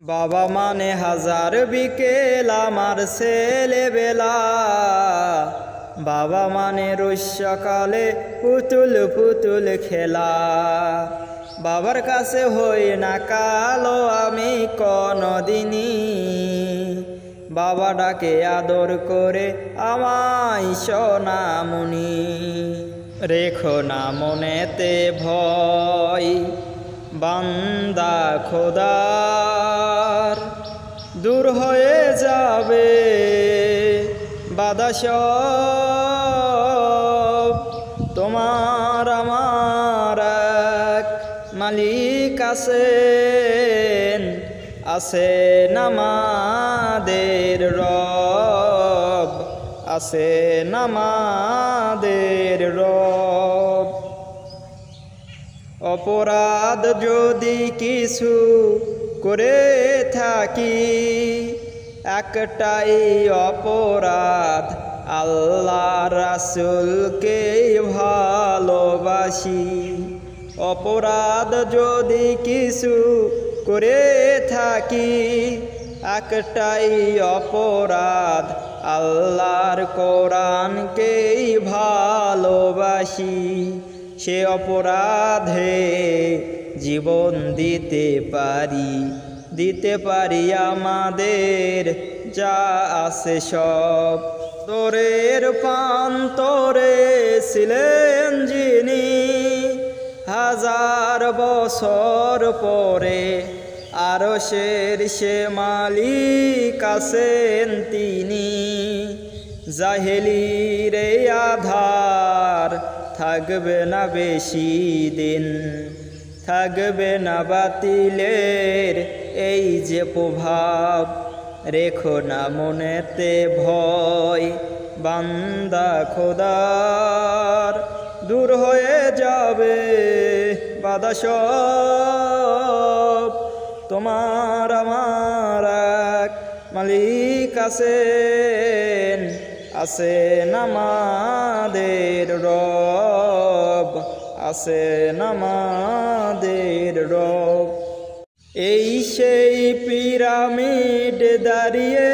বাবা মানে হাজার বিকেল আমার ছেলেবেলা, বাবা মানে রোজ সকালে পুতুল পুতুল খেলা। বাবার কাছে হই না কালো আমি কোনদিনই, বাবা ডাকে আদর করে আমায় সোনামণি। রেখো না মনেতে ভয় বান্দা খোদার, দূর হয়ে যাবে বাধা সব। তোমার আমার এক মালিক আছেন, আছেন আমাদের রব, আছেন আমাদের রব। অপরাধ যদি কিছু করে থাকি, একটাই অপরাধ আল্লাহ রাসূলকে ভালোবাসি। অপরাধ যদি কিছু করে থাকি, একটাই অপরাধ আল্লাহর কোরআনকেই ভালোবাসি। সে অপরাধে জীবন দিতে পারি আমাদের যা আছে সব। দরের প্রান্তরে ছিলেন যিনি, হাজার বছর পরে আরশের সে মালিক আছেন তিনি। জাহেলির এই আধার থাকবে না বেশি দিন, থাকবে না বাতিলের এই যে প্রভাব। রেখো না মনেতে ভয় বান্দা খোদার, দূর হয়ে যাবে বাধা সব। তোমার আমার এক মালিক আছেন, আছেন আমাদের রব, আছেন আমাদের রব। এই সেই পিরামিড দাঁড়িয়ে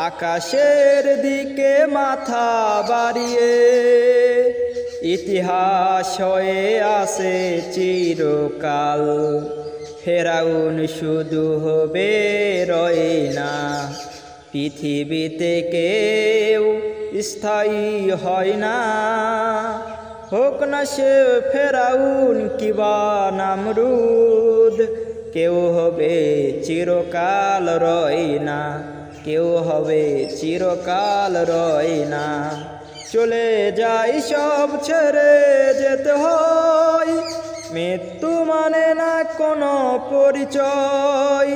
আকাশের দিকে মাথা বাড়িয়ে, ইতিহাস হয়ে আছে চিরকাল। ফেরাউন শুধু হবে রয় না, পৃথিবীতে কেউ স্থায়ী হয় না। হোক না সে ফেরাউন কিবা নামরুদ, কেউ হবে চিরকাল রয় না, কেউ হবে চিরকাল রয় না। চলে যাই সব ছেড়ে যেতে হয়, মৃত্যু মানে না কোনো পরিচয়।